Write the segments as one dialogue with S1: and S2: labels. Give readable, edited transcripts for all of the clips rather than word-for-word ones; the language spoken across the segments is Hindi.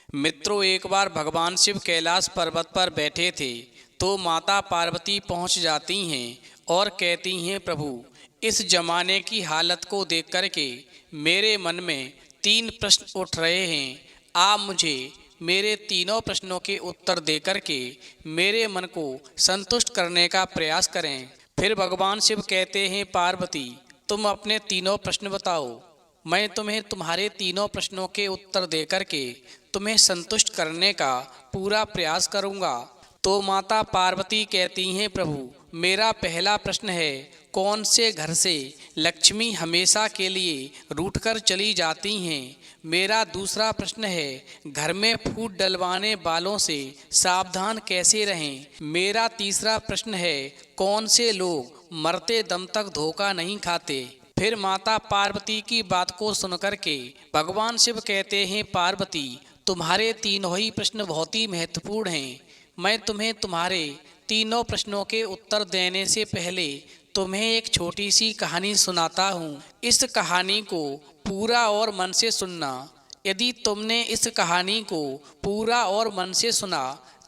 S1: मित्रों, एक बार भगवान शिव कैलाश पर्वत पर बैठे थे तो माता पार्वती पहुंच जाती हैं और कहती हैं, प्रभु, इस जमाने की हालत को देख कर के मेरे मन में 3 प्रश्न उठ रहे हैं। आप मुझे मेरे तीनों प्रश्नों के उत्तर दे कर के मेरे मन को संतुष्ट करने का प्रयास करें। फिर भगवान शिव कहते हैं, पार्वती, तुम अपने तीनों प्रश्न बताओ। मैं तुम्हें तुम्हारे तीनों प्रश्नों के उत्तर देकर के तुम्हें संतुष्ट करने का पूरा प्रयास करूंगा। तो माता पार्वती कहती हैं, प्रभु, मेरा पहला प्रश्न है, कौन से घर से लक्ष्मी हमेशा के लिए रूठकर चली जाती हैं। मेरा दूसरा प्रश्न है, घर में फूट डलवाने वालों से सावधान कैसे रहें। मेरा तीसरा प्रश्न है, कौन से लोग मरते दम तक धोखा नहीं खाते। फिर माता पार्वती की बात को सुनकर के भगवान शिव कहते हैं, पार्वती, तुम्हारे तीनों ही प्रश्न बहुत ही महत्वपूर्ण हैं। मैं तुम्हें तुम्हारे तीनों प्रश्नों के उत्तर देने से पहले तुम्हें एक छोटी सी कहानी सुनाता हूँ। इस कहानी को पूरा और मन से सुनना। यदि तुमने इस कहानी को पूरा और मन से सुना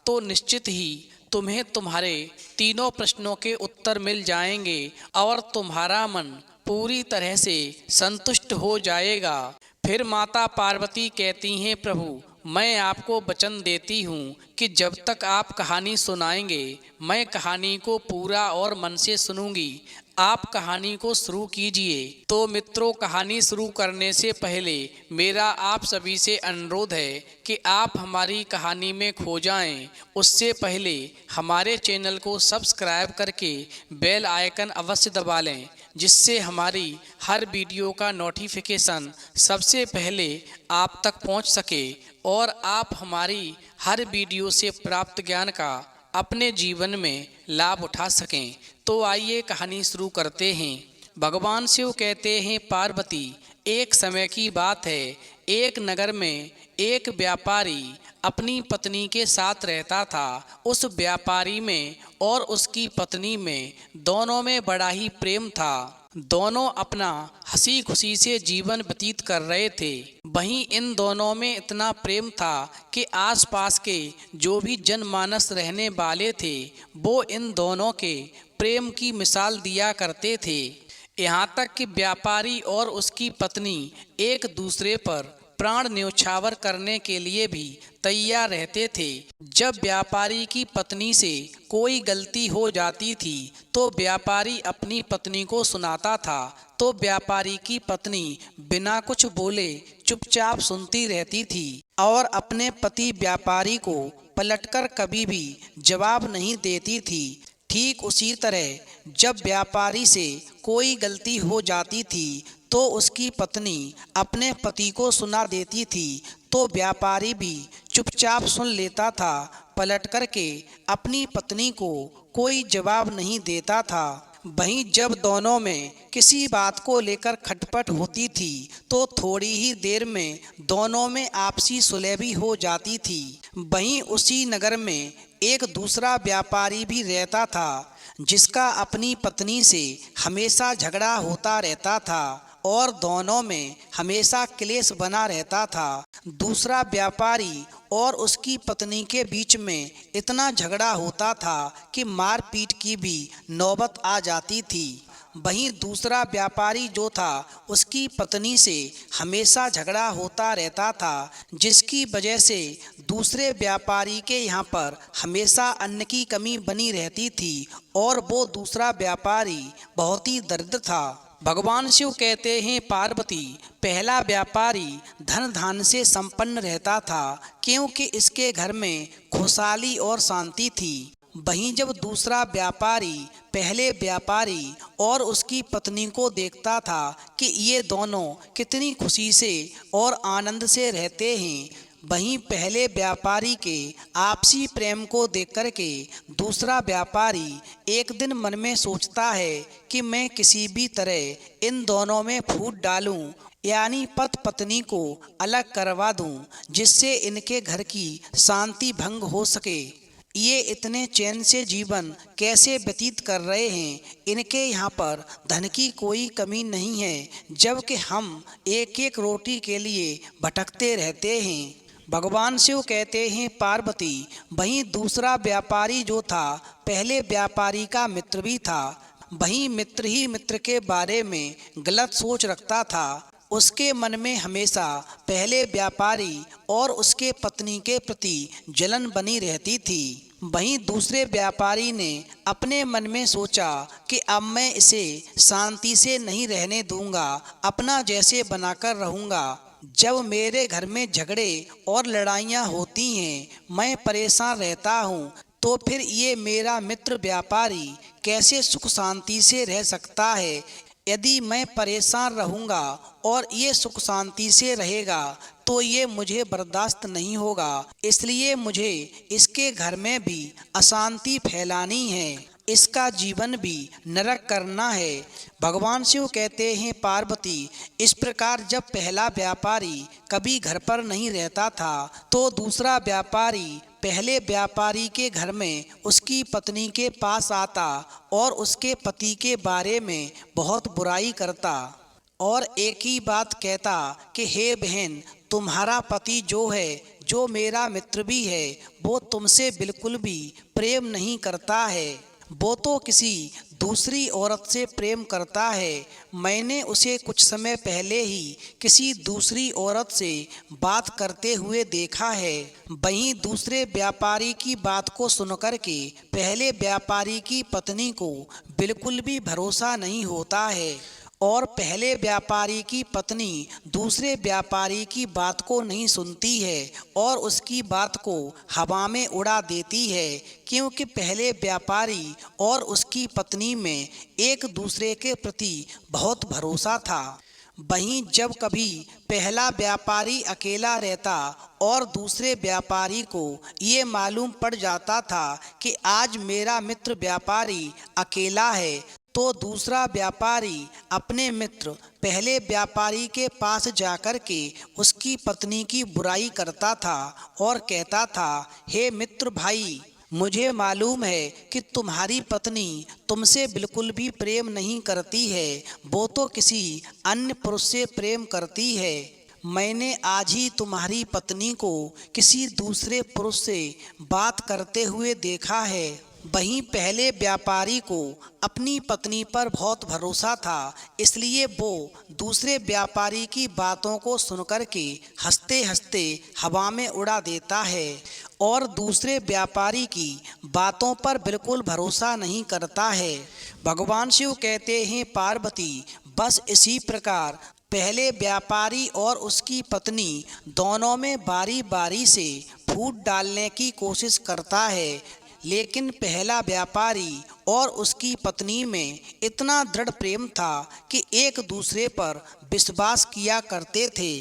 S1: तो निश्चित ही तुम्हें तुम्हारे तीनों प्रश्नों के उत्तर मिल जाएंगे और तुम्हारा मन पूरी तरह से संतुष्ट हो जाएगा। फिर माता पार्वती कहती हैं, प्रभु, मैं आपको वचन देती हूँ कि जब तक आप कहानी सुनाएंगे मैं कहानी को पूरा और मन से सुनूंगी। आप कहानी को शुरू कीजिए। तो मित्रों, कहानी शुरू करने से पहले मेरा आप सभी से अनुरोध है कि आप हमारी कहानी में खो जाएं। उससे पहले हमारे चैनल को सब्सक्राइब करके बेल आइकन अवश्य दबा लें, जिससे हमारी हर वीडियो का नोटिफिकेशन सबसे पहले आप तक पहुंच सके और आप हमारी हर वीडियो से प्राप्त ज्ञान का अपने जीवन में लाभ उठा सकें। तो आइए कहानी शुरू करते हैं। भगवान शिव कहते हैं, पार्वती, एक समय की बात है, एक नगर में एक व्यापारी अपनी पत्नी के साथ रहता था। उस व्यापारी में और उसकी पत्नी में दोनों में बड़ा ही प्रेम था। दोनों अपना हंसी खुशी से जीवन व्यतीत कर रहे थे। वहीं इन दोनों में इतना प्रेम था कि आसपास के जो भी जनमानस रहने वाले थे वो इन दोनों के प्रेम की मिसाल दिया करते थे। यहाँ तक कि व्यापारी और उसकी पत्नी एक दूसरे पर प्राण न्यौछावर करने के लिए भी तैयार रहते थे। जब व्यापारी की पत्नी से कोई गलती हो जाती थी तो व्यापारी अपनी पत्नी को सुनाता था, तो व्यापारी की पत्नी बिना कुछ बोले चुपचाप सुनती रहती थी और अपने पति व्यापारी को पलटकर कभी भी जवाब नहीं देती थी। ठीक उसी तरह जब व्यापारी से कोई गलती हो जाती थी तो उसकी पत्नी अपने पति को सुना देती थी, तो व्यापारी भी चुपचाप सुन लेता था, पलट करके अपनी पत्नी को कोई जवाब नहीं देता था। वहीं जब दोनों में किसी बात को लेकर खटपट होती थी तो थोड़ी ही देर में दोनों में आपसी सुलह भी हो जाती थी। वहीं उसी नगर में एक दूसरा व्यापारी भी रहता था जिसका अपनी पत्नी से हमेशा झगड़ा होता रहता था और दोनों में हमेशा क्लेश बना रहता था। दूसरा व्यापारी और उसकी पत्नी के बीच में इतना झगड़ा होता था कि मारपीट की भी नौबत आ जाती थी। वहीं दूसरा व्यापारी जो था उसकी पत्नी से हमेशा झगड़ा होता रहता था, जिसकी वजह से दूसरे व्यापारी के यहाँ पर हमेशा अन्न की कमी बनी रहती थी और वो दूसरा व्यापारी बहुत ही दरिद्र था। भगवान शिव कहते हैं, पार्वती, पहला व्यापारी धन धान से संपन्न रहता था क्योंकि इसके घर में खुशहाली और शांति थी। वहीं जब दूसरा व्यापारी पहले व्यापारी और उसकी पत्नी को देखता था कि ये दोनों कितनी खुशी से और आनंद से रहते हैं, वहीं पहले व्यापारी के आपसी प्रेम को देख कर के दूसरा व्यापारी एक दिन मन में सोचता है कि मैं किसी भी तरह इन दोनों में फूट डालूं, यानी पति पत्नी को अलग करवा दूं, जिससे इनके घर की शांति भंग हो सके। ये इतने चैन से जीवन कैसे व्यतीत कर रहे हैं, इनके यहाँ पर धन की कोई कमी नहीं है, जबकि हम एक एक रोटी के लिए भटकते रहते हैं। भगवान शिव कहते हैं पार्वती, वहीं दूसरा व्यापारी जो था पहले व्यापारी का मित्र भी था। वहीं मित्र ही मित्र के बारे में गलत सोच रखता था। उसके मन में हमेशा पहले व्यापारी और उसके पत्नी के प्रति जलन बनी रहती थी। वहीं दूसरे व्यापारी ने अपने मन में सोचा कि अब मैं इसे शांति से नहीं रहने दूंगा, अपना जैसे बनाकर रहूंगा। जब मेरे घर में झगड़े और लड़ाइयाँ होती हैं, मैं परेशान रहता हूँ, तो फिर ये मेरा मित्र व्यापारी कैसे सुख शांति से रह सकता है। यदि मैं परेशान रहूँगा और ये सुख शांति से रहेगा तो ये मुझे बर्दाश्त नहीं होगा। इसलिए मुझे इसके घर में भी अशांति फैलानी है, इसका जीवन भी नरक करना है। भगवान शिव कहते हैं पार्वती, इस प्रकार जब पहला व्यापारी कभी घर पर नहीं रहता था तो दूसरा व्यापारी पहले व्यापारी के घर में उसकी पत्नी के पास आता और उसके पति के बारे में बहुत बुराई करता और एक ही बात कहता कि हे बहन, तुम्हारा पति जो है, जो मेरा मित्र भी है, वो तुमसे बिल्कुल भी प्रेम नहीं करता है, वो तो किसी दूसरी औरत से प्रेम करता है। मैंने उसे कुछ समय पहले ही किसी दूसरी औरत से बात करते हुए देखा है। वहीं दूसरे व्यापारी की बात को सुनकर के पहले व्यापारी की पत्नी को बिल्कुल भी भरोसा नहीं होता है और पहले व्यापारी की पत्नी दूसरे व्यापारी की बात को नहीं सुनती है और उसकी बात को हवा में उड़ा देती है, क्योंकि पहले व्यापारी और उसकी पत्नी में एक दूसरे के प्रति बहुत भरोसा था। वहीं जब कभी पहला व्यापारी अकेला रहता और दूसरे व्यापारी को ये मालूम पड़ जाता था कि आज मेरा मित्र व्यापारी अकेला है, तो दूसरा व्यापारी अपने मित्र पहले व्यापारी के पास जाकर के उसकी पत्नी की बुराई करता था और कहता था, हे मित्र भाई, मुझे मालूम है कि तुम्हारी पत्नी तुमसे बिल्कुल भी प्रेम नहीं करती है, वो तो किसी अन्य पुरुष से प्रेम करती है। मैंने आज ही तुम्हारी पत्नी को किसी दूसरे पुरुष से बात करते हुए देखा है। वहीं पहले व्यापारी को अपनी पत्नी पर बहुत भरोसा था, इसलिए वो दूसरे व्यापारी की बातों को सुनकर के हंसते हंसते हवा में उड़ा देता है और दूसरे व्यापारी की बातों पर बिल्कुल भरोसा नहीं करता है। भगवान शिव कहते हैं पार्वती, बस इसी प्रकार पहले व्यापारी और उसकी पत्नी दोनों में बारी बारी से फूट डालने की कोशिश करता है, लेकिन पहला व्यापारी और उसकी पत्नी में इतना दृढ़ प्रेम था कि एक दूसरे पर विश्वास किया करते थे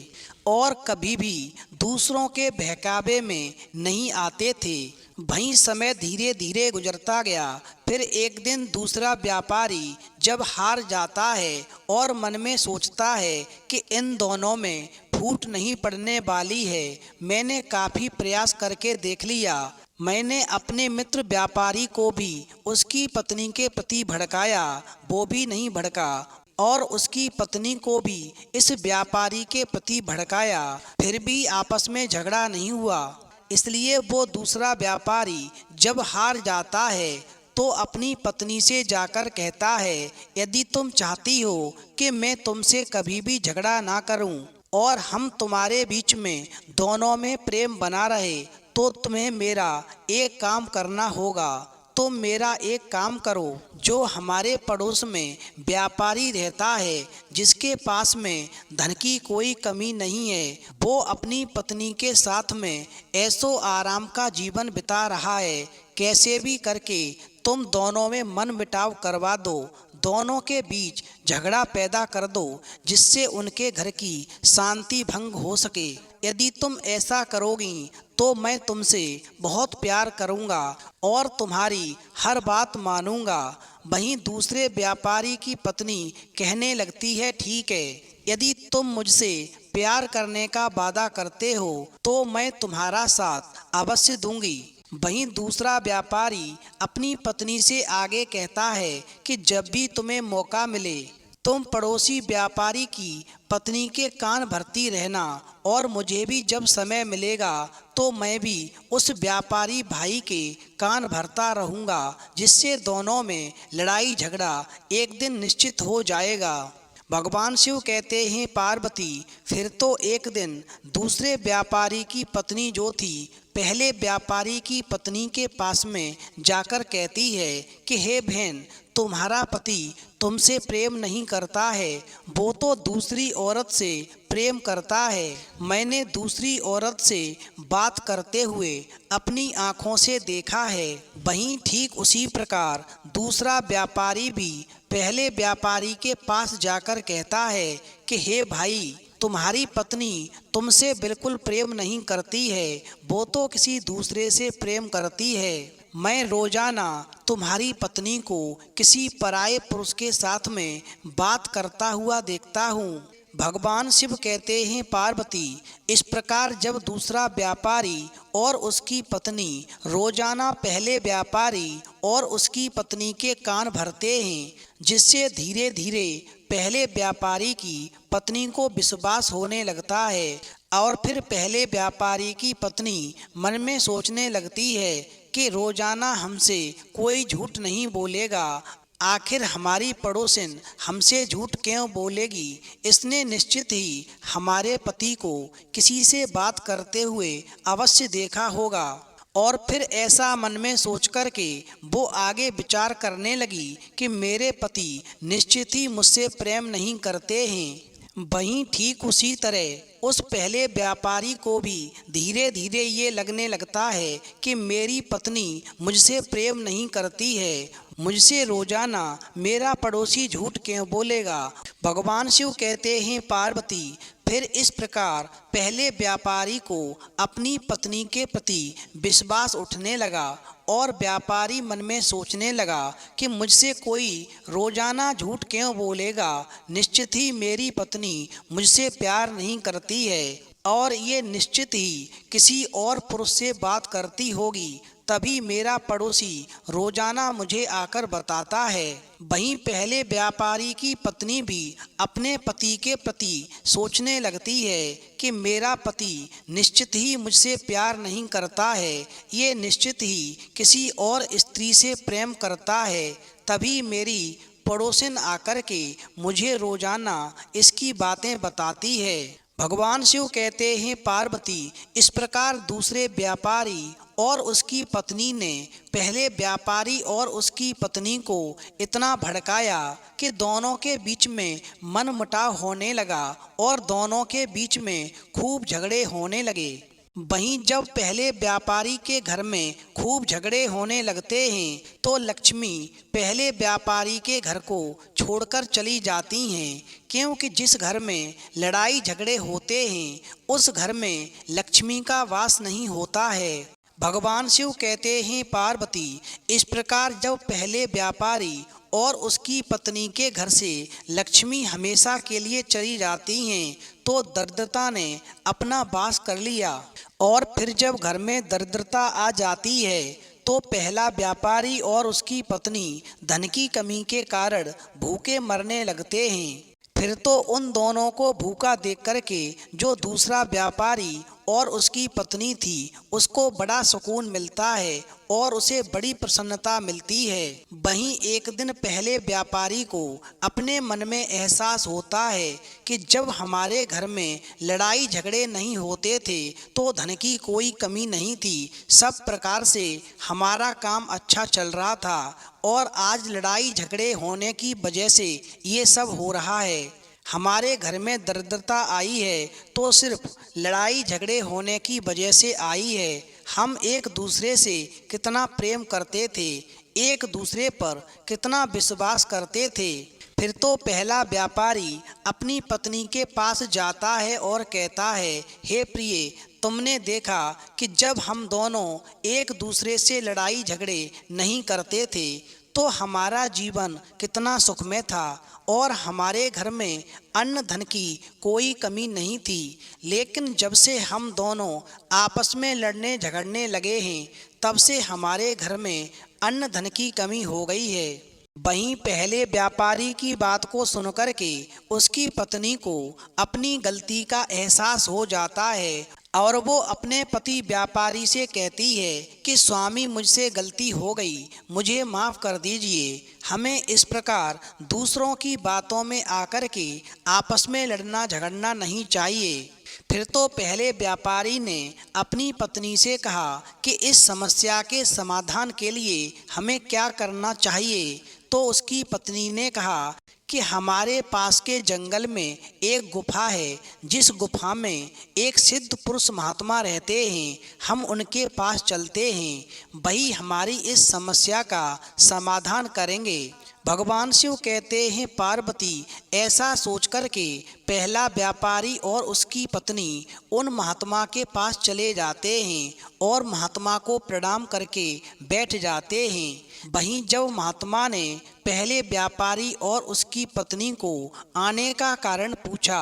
S1: और कभी भी दूसरों के बहकावे में नहीं आते थे। वहीं समय धीरे धीरे गुजरता गया। फिर एक दिन दूसरा व्यापारी जब हार जाता है और मन में सोचता है कि इन दोनों में फूट नहीं पड़ने वाली है, मैंने काफ़ी प्रयास करके देख लिया, मैंने अपने मित्र व्यापारी को भी उसकी पत्नी के प्रति भड़काया, वो भी नहीं भड़का, और उसकी पत्नी को भी इस व्यापारी के प्रति भड़काया, फिर भी आपस में झगड़ा नहीं हुआ। इसलिए वो दूसरा व्यापारी जब हार जाता है तो अपनी पत्नी से जाकर कहता है, यदि तुम चाहती हो कि मैं तुमसे कभी भी झगड़ा ना करूं और हम तुम्हारे बीच में दोनों में प्रेम बना रहे, तो तुम्हें मेरा एक काम करना होगा। तुम मेरा एक काम करो, जो हमारे पड़ोस में व्यापारी रहता है, जिसके पास में धन की कोई कमी नहीं है, वो अपनी पत्नी के साथ में ऐसो आराम का जीवन बिता रहा है, कैसे भी करके तुम दोनों में मन मिटाव करवा दो, दोनों के बीच झगड़ा पैदा कर दो, जिससे उनके घर की शांति भंग हो सके। यदि तुम ऐसा करोगी तो मैं तुमसे बहुत प्यार करूँगा और तुम्हारी हर बात मानूंगा। वहीं दूसरे व्यापारी की पत्नी कहने लगती है, ठीक है, यदि तुम मुझसे प्यार करने का वादा करते हो तो मैं तुम्हारा साथ अवश्य दूंगी। वहीं दूसरा व्यापारी अपनी पत्नी से आगे कहता है कि जब भी तुम्हें मौका मिले
S2: तुम पड़ोसी व्यापारी की पत्नी के कान भरती रहना, और मुझे भी जब समय मिलेगा तो मैं भी उस व्यापारी भाई के कान भरता रहूँगा, जिससे दोनों में लड़ाई झगड़ा एक दिन निश्चित हो जाएगा। भगवान शिव कहते हैं, पार्वती, फिर तो एक दिन दूसरे व्यापारी की पत्नी जो थी पहले व्यापारी की पत्नी के पास में जाकर कहती है कि हे बहन, तुम्हारा पति तुमसे प्रेम नहीं करता है, वो तो दूसरी औरत से प्रेम करता है। मैंने दूसरी औरत से बात करते हुए अपनी आँखों से देखा है। वहीं ठीक उसी प्रकार दूसरा व्यापारी भी पहले व्यापारी के पास जाकर कहता है कि हे भाई, तुम्हारी पत्नी तुमसे बिल्कुल प्रेम नहीं करती है, वो तो किसी दूसरे से प्रेम करती है। मैं रोजाना तुम्हारी पत्नी को किसी पराये पुरुष के साथ में बात करता हुआ देखता हूँ। भगवान शिव कहते हैं, पार्वती, इस प्रकार जब दूसरा व्यापारी और उसकी पत्नी रोजाना पहले व्यापारी और उसकी पत्नी के कान भरते हैं, जिससे धीरे धीरे पहले व्यापारी की पत्नी को विश्वास होने लगता है, और फिर पहले व्यापारी की पत्नी मन में सोचने लगती है कि रोजाना हमसे कोई झूठ नहीं बोलेगा, आखिर हमारी पड़ोसिन हमसे झूठ क्यों बोलेगी। इसने निश्चित ही हमारे पति को किसी से बात करते हुए अवश्य देखा होगा। और फिर ऐसा मन में सोच कर के वो आगे विचार करने लगी कि मेरे पति निश्चित ही मुझसे प्रेम नहीं करते हैं। वहीं ठीक उसी तरह उस पहले व्यापारी को भी धीरे धीरे ये लगने लगता है कि मेरी पत्नी मुझसे प्रेम नहीं करती है, मुझसे रोजाना मेरा पड़ोसी झूठ क्यों बोलेगा। भगवान शिव कहते हैं, पार्वती, फिर इस प्रकार पहले व्यापारी को अपनी पत्नी के प्रति विश्वास उठने लगा, और व्यापारी मन में सोचने लगा कि मुझसे कोई रोजाना झूठ क्यों बोलेगा, निश्चित ही मेरी पत्नी मुझसे प्यार नहीं करती है, और ये निश्चित ही किसी और पुरुष से बात करती होगी, तभी मेरा पड़ोसी रोजाना मुझे आकर बताता है। वहीं पहले व्यापारी की पत्नी भी अपने पति के प्रति सोचने लगती है कि मेरा पति निश्चित ही मुझसे प्यार नहीं करता है, ये निश्चित ही किसी और स्त्री से प्रेम करता है, तभी मेरी पड़ोसिन आकर के मुझे रोजाना इसकी बातें बताती है। भगवान शिव कहते हैं, पार्वती, इस प्रकार दूसरे व्यापारी और उसकी पत्नी ने पहले व्यापारी और उसकी पत्नी को इतना भड़काया कि दोनों के बीच में मनमुटाव होने लगा और दोनों के बीच में खूब झगड़े होने लगे। वहीं जब पहले व्यापारी के घर में खूब झगड़े होने लगते हैं तो लक्ष्मी पहले व्यापारी के घर को छोड़कर चली जाती हैं, क्योंकि जिस घर में लड़ाई झगड़े होते हैं उस घर में लक्ष्मी का वास नहीं होता है। भगवान शिव कहते हैं, पार्वती, इस प्रकार जब पहले व्यापारी और उसकी पत्नी के घर से लक्ष्मी हमेशा के लिए चली जाती हैं तो दरिद्रता ने अपना वास कर लिया, और फिर जब घर में दरिद्रता आ जाती है तो पहला व्यापारी और उसकी पत्नी धन की कमी के कारण भूखे मरने लगते हैं। फिर तो उन दोनों को भूखा देख करके जो दूसरा व्यापारी और उसकी पत्नी थी उसको बड़ा सुकून मिलता है और उसे बड़ी प्रसन्नता मिलती है। वहीं एक दिन पहले व्यापारी को अपने मन में एहसास होता है कि जब हमारे घर में लड़ाई झगड़े नहीं होते थे तो धन की कोई कमी नहीं थी, सब प्रकार से हमारा काम अच्छा चल रहा था, और आज लड़ाई झगड़े होने की वजह से ये सब हो रहा है। हमारे घर में दरिद्रता आई है तो सिर्फ लड़ाई झगड़े होने की वजह से आई है। हम एक दूसरे से कितना प्रेम करते थे, एक दूसरे पर कितना विश्वास करते थे। फिर तो पहला व्यापारी अपनी पत्नी के पास जाता है और कहता है, हे प्रिय, तुमने देखा कि जब हम दोनों एक दूसरे से लड़ाई झगड़े नहीं करते थे तो हमारा जीवन कितना सुखमय था और हमारे घर में अन्न धन की कोई कमी नहीं थी, लेकिन जब से हम दोनों आपस में लड़ने झगड़ने लगे हैं तब से हमारे घर में अन्न धन की कमी हो गई है। वहीं पहले व्यापारी की बात को सुनकर के उसकी पत्नी को अपनी गलती का एहसास हो जाता है और वो अपने पति व्यापारी से कहती है कि स्वामी, मुझसे गलती हो गई, मुझे माफ़ कर दीजिए। हमें इस प्रकार दूसरों की बातों में आकर के आपस में लड़ना झगड़ना नहीं चाहिए। फिर तो पहले व्यापारी ने अपनी पत्नी से कहा कि इस समस्या के समाधान के लिए हमें क्या करना चाहिए। तो उसकी पत्नी ने कहा कि हमारे पास के जंगल में एक गुफा है, जिस गुफा में एक सिद्ध पुरुष महात्मा रहते हैं, हम उनके पास चलते हैं, वही हमारी इस समस्या का समाधान करेंगे। भगवान शिव कहते हैं, पार्वती, ऐसा सोच कर के पहला व्यापारी और उसकी पत्नी उन महात्मा के पास चले जाते हैं और महात्मा को प्रणाम करके बैठ जाते हैं। वहीं जब महात्मा ने पहले व्यापारी और उसकी पत्नी को आने का कारण पूछा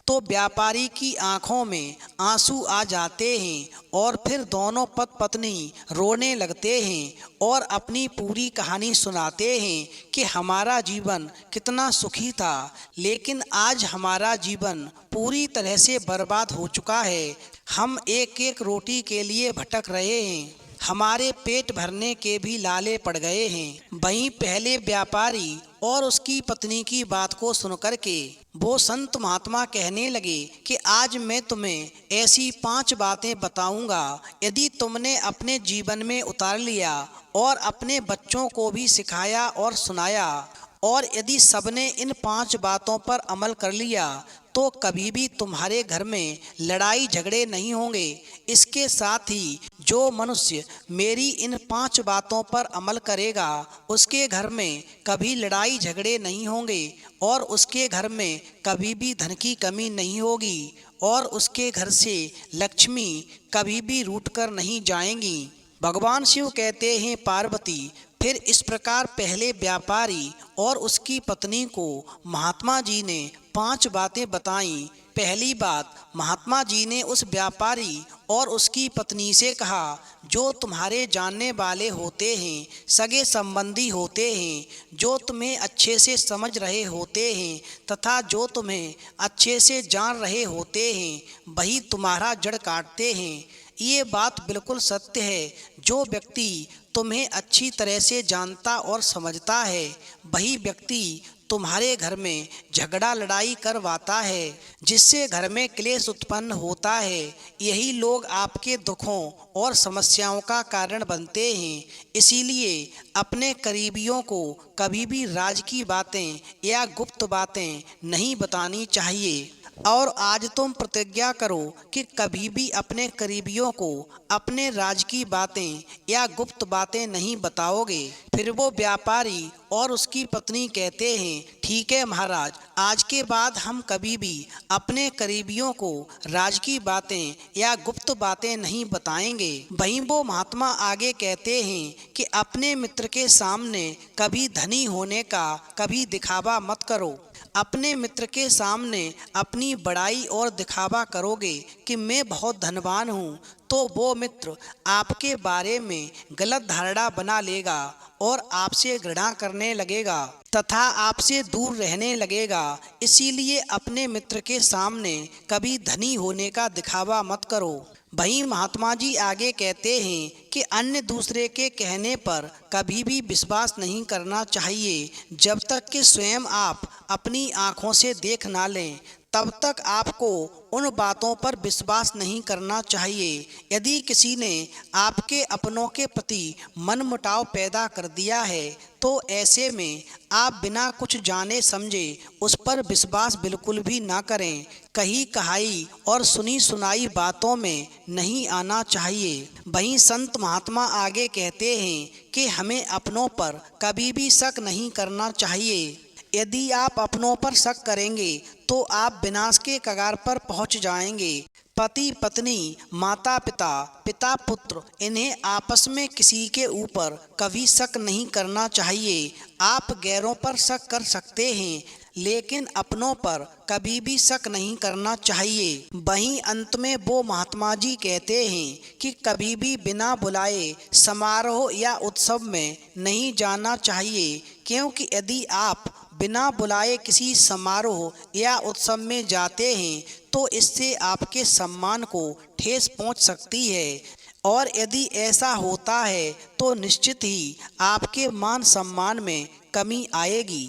S2: तो व्यापारी की आंखों में आंसू आ जाते हैं और फिर दोनों पत्नी रोने लगते हैं और अपनी पूरी कहानी सुनाते हैं कि हमारा जीवन कितना सुखी था, लेकिन आज हमारा जीवन पूरी तरह से बर्बाद हो चुका है। हम एक एक रोटी के लिए भटक रहे हैं, हमारे पेट भरने के भी लाले पड़ गए हैं। वहीं पहले व्यापारी और उसकी पत्नी की बात को सुनकर के वो संत महात्मा कहने लगे कि आज मैं तुम्हें ऐसी 5 बातें बताऊंगा, यदि तुमने अपने जीवन में उतार लिया और अपने बच्चों को भी सिखाया और सुनाया, और यदि सबने इन 5 बातों पर अमल कर लिया तो कभी भी तुम्हारे घर में लड़ाई झगड़े नहीं होंगे। इसके साथ ही जो मनुष्य मेरी इन 5 बातों पर अमल करेगा उसके घर में कभी लड़ाई झगड़े नहीं होंगे और उसके घर में कभी भी धन की कमी नहीं होगी और उसके घर से लक्ष्मी कभी भी रूठ कर नहीं जाएंगी। भगवान शिव कहते हैं, पार्वती, फिर इस प्रकार पहले व्यापारी और उसकी पत्नी को महात्मा जी ने 5 बातें बताईं। पहली बात, महात्मा जी ने उस व्यापारी और उसकी पत्नी से कहा, जो तुम्हारे जानने वाले होते हैं, सगे संबंधी होते हैं, जो तुम्हें अच्छे से समझ रहे होते हैं तथा जो तुम्हें अच्छे से जान रहे होते हैं, वही तुम्हारा जड़ काटते हैं। ये बात बिल्कुल सत्य है। जो व्यक्ति तुम्हें अच्छी तरह से जानता और समझता है, वही व्यक्ति तुम्हारे घर में झगड़ा लड़ाई करवाता है, जिससे घर में क्लेश उत्पन्न होता है। यही लोग आपके दुखों और समस्याओं का कारण बनते हैं। इसीलिए अपने करीबियों को कभी भी राज की बातें या गुप्त बातें नहीं बतानी चाहिए। और आज तुम प्रतिज्ञा करो कि कभी भी अपने करीबियों को अपने राज की बातें या गुप्त बातें नहीं बताओगे। फिर वो व्यापारी और उसकी पत्नी कहते हैं, ठीक है महाराज, आज के बाद हम कभी भी अपने करीबियों को राज की बातें या गुप्त बातें नहीं बताएंगे। वहीं वो महात्मा आगे कहते हैं कि अपने मित्र के सामने कभी धनी होने का कभी दिखावा मत करो। अपने मित्र के सामने अपनी बड़ाई और दिखावा करोगे कि मैं बहुत धनवान हूँ, तो वो मित्र आपके बारे में गलत धारणा बना लेगा और आपसे घृणा करने लगेगा तथा आपसे दूर रहने लगेगा। इसीलिए अपने मित्र के सामने कभी धनी होने का दिखावा मत करो। वहीं महात्मा जी आगे कहते हैं कि अन्य दूसरे के कहने पर कभी भी विश्वास नहीं करना चाहिए। जब तक कि स्वयं आप अपनी आँखों से देख ना लें, तब तक आपको उन बातों पर विश्वास नहीं करना चाहिए। यदि किसी ने आपके अपनों के प्रति मनमुटाव पैदा कर दिया है, तो ऐसे में आप बिना कुछ जाने समझे उस पर विश्वास बिल्कुल भी ना करें। कही कहाई और सुनी सुनाई बातों में नहीं आना चाहिए। वहीं संत महात्मा आगे कहते हैं कि हमें अपनों पर कभी भी शक नहीं करना चाहिए। यदि आप अपनों पर शक करेंगे तो आप विनाश के कगार पर पहुंच जाएंगे। पति पत्नी, माता पिता, पिता पुत्र, इन्हें आपस में किसी के ऊपर कभी शक नहीं करना चाहिए। आप गैरों पर शक कर सकते हैं, लेकिन अपनों पर कभी भी शक नहीं करना चाहिए। वहीं अंत में वो महात्मा जी कहते हैं कि कभी भी बिना बुलाए समारोह या उत्सव में नहीं जाना चाहिए, क्योंकि यदि आप बिना बुलाए किसी समारोह या उत्सव में जाते हैं तो इससे आपके सम्मान को ठेस पहुंच सकती है, और यदि ऐसा होता है तो निश्चित ही आपके मान सम्मान में कमी आएगी।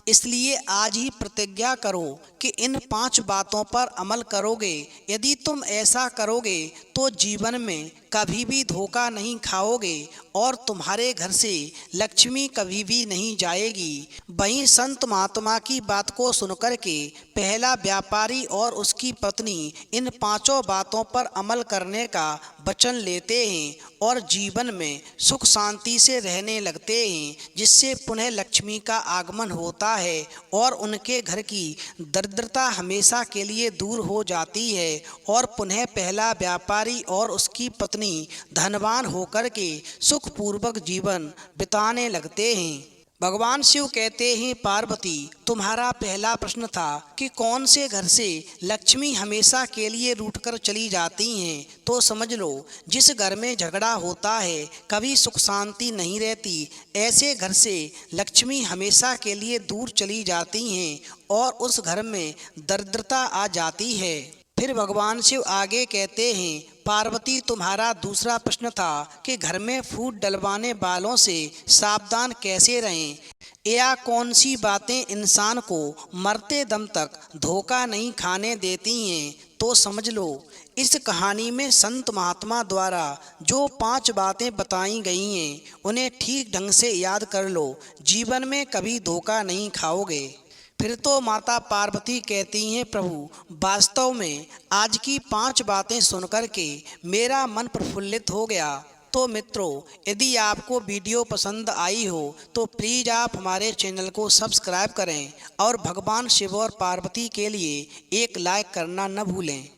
S2: इसलिए आज ही प्रतिज्ञा करो कि इन 5 बातों पर अमल करोगे। यदि तुम ऐसा करोगे तो जीवन में कभी भी धोखा नहीं खाओगे और तुम्हारे घर से लक्ष्मी कभी भी नहीं जाएगी। वहीं संत महात्मा की बात को सुनकर के पहला व्यापारी और उसकी पत्नी इन 5 बातों पर अमल करने का वचन लेते हैं और जीवन में सुख शांति से रहने लगते हैं, जिससे पुनः लक्ष्मी का आगमन होता है और उनके घर की दरिद्रता हमेशा के लिए दूर हो जाती है और पुनः पहला व्यापारी और उसकी पत्नी धनवान होकर के सुखपूर्वक जीवन बिताने लगते हैं। भगवान शिव कहते हैं, पार्वती तुम्हारा पहला प्रश्न था कि कौन से घर से लक्ष्मी हमेशा के लिए रूठकर चली जाती हैं, तो समझ लो जिस घर में झगड़ा होता है, कभी सुख शांति नहीं रहती, ऐसे घर से लक्ष्मी हमेशा के लिए दूर चली जाती हैं और उस घर में दरिद्रता आ जाती है। फिर भगवान शिव आगे कहते हैं, पार्वती तुम्हारा दूसरा प्रश्न था कि घर में फूट डलवाने वालों से सावधान कैसे रहें, या कौन सी बातें इंसान को मरते दम तक धोखा नहीं खाने देती हैं, तो समझ लो इस कहानी में संत महात्मा द्वारा जो 5 बातें बताई गई हैं उन्हें ठीक ढंग से याद कर लो, जीवन में कभी धोखा नहीं खाओगे। फिर तो माता पार्वती कहती हैं, प्रभु वास्तव में आज की 5 बातें सुनकर के मेरा मन प्रफुल्लित हो गया। तो मित्रों, यदि आपको वीडियो पसंद आई हो तो प्लीज़ आप हमारे चैनल को सब्सक्राइब करें और भगवान शिव और पार्वती के लिए एक लाइक करना न भूलें।